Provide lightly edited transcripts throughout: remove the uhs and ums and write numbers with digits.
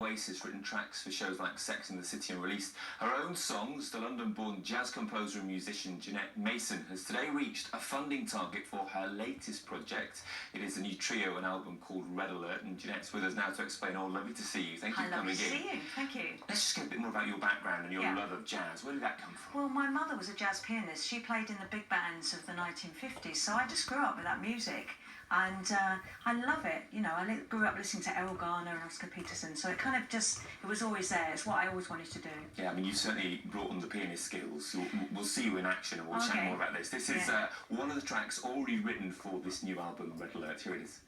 Oasis, written tracks for shows like Sex and the City, and released her own songs. The London-born jazz composer and musician Janette Mason has today reached a funding target for her latest project. It is a new trio, an album called Red Alert, and Janette's with us now to explain. Oh, lovely to see you. Thank you for coming in. Lovely to see you. Thank you. Let's just get a bit more about your background and your love of jazz. Where did that come from? Well, my mother was a jazz pianist. She played in the big bands of the 1950s, so I just grew up with that music. And I love it. You know, I grew up listening to Errol Garner and Oscar Peterson, so it kind of just, it was always there. It's what I always wanted to do. Yeah, I mean, you certainly brought on the pianist skills. We'll see you in action and we'll chat more about this. This is one of the tracks already written for this new album, Red Alert. Here it is.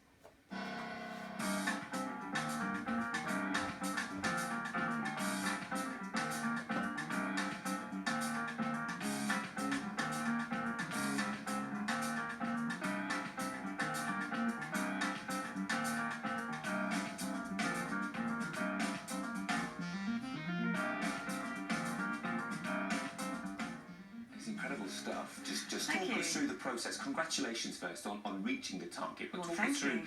Incredible stuff. Just talk us through the process. Congratulations first on reaching the target, but talk us through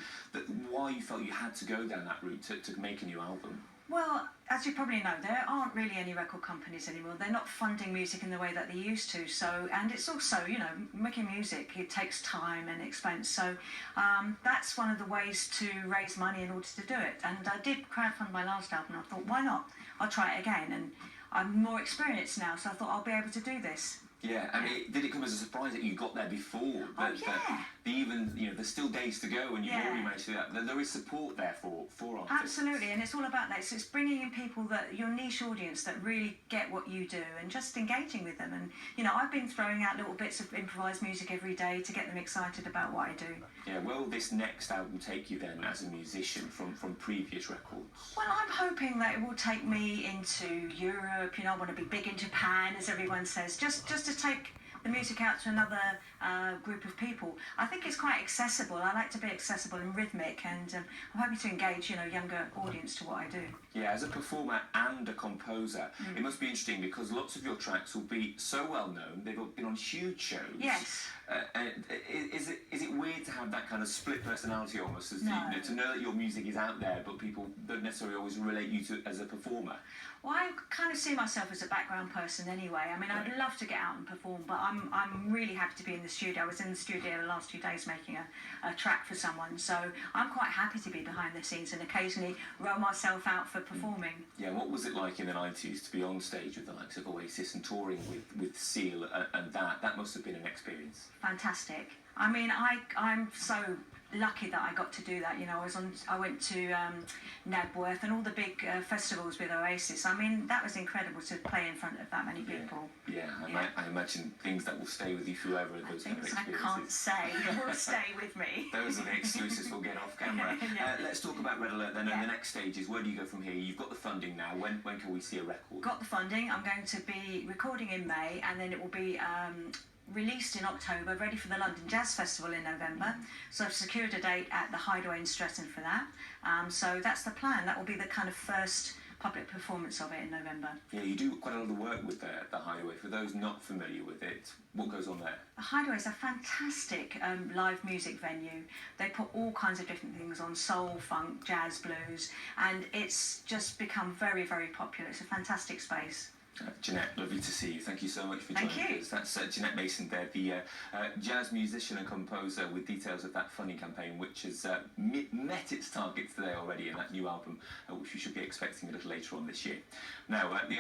why you felt you had to go down that route to make a new album. Well, as you probably know, there aren't really any record companies anymore. They're not funding music in the way that they used to. So, and it's also, you know, making music, it takes time and expense. So that's one of the ways to raise money in order to do it. And I did crowdfund my last album. I thought, why not? I'll try it again. And I'm more experienced now, so I thought I'll be able to do this. Yeah, I mean, did it come as a surprise that you got there before? There's still days to go, and you've already managed to do that. There is support there for artists. Absolutely, and it's all about that. So it's bringing in people that your niche audience that really get what you do, and just engaging with them. And you know, I've been throwing out little bits of improvised music every day to get them excited about what I do. Yeah, will this next album take you then as a musician from previous records? Well, I'm hoping that it will take me into Europe. You know, I want to be big in Japan, as everyone says. Just to take the music out to another group of people. I think it's quite accessible. I like to be accessible and rhythmic, and I'm hoping to engage, you know, younger audience to what I do. Yeah, as a performer and a composer, it must be interesting because lots of your tracks will be so well known. They've been on huge shows. Yes. Is it weird to have that kind of split personality almost, as no. You know, to know that your music is out there, but people don't necessarily always relate you to as a performer? Well, I kind of see myself as a background person anyway. I mean, I'd love to get out and perform, but I'm really happy to be in the studio. I was in the studio the last 2 days making a track for someone, so I'm quite happy to be behind the scenes and occasionally roll myself out for performing. Yeah, what was it like in the 90s to be on stage with the likes of Oasis and touring with Seal and that? That must have been an experience. Fantastic. I mean, I'm so lucky that I got to do that. You know, I went to Knebworth and all the big festivals with Oasis. I mean, that was incredible to play in front of that many people. Yeah, I imagine things that will stay with you forever. Those kind of experiences. I can't say will stay with me. Those are the exclusives we'll get off camera. Let's talk about Red Alert then. And the next stage is, where do you go from here? You've got the funding now. When can we see a record? Got the funding. I'm going to be recording in May, and then it will be released in October, ready for the London Jazz Festival in November. So I've secured a date at the Hideaway in Streatham for that. So that's the plan. That will be the kind of first public performance of it in November. Yeah, you do quite a lot of work with the Hideaway. For those not familiar with it, what goes on there? The Hideaway is a fantastic live music venue. They put all kinds of different things on: soul, funk, jazz, blues, and it's just become very, very popular. It's a fantastic space. Janette, lovely to see you. Thank you so much for joining us. That's Janette Mason there, the jazz musician and composer, with details of that funding campaign, which has met its targets today already in that new album, which we should be expecting a little later on this year. Now, the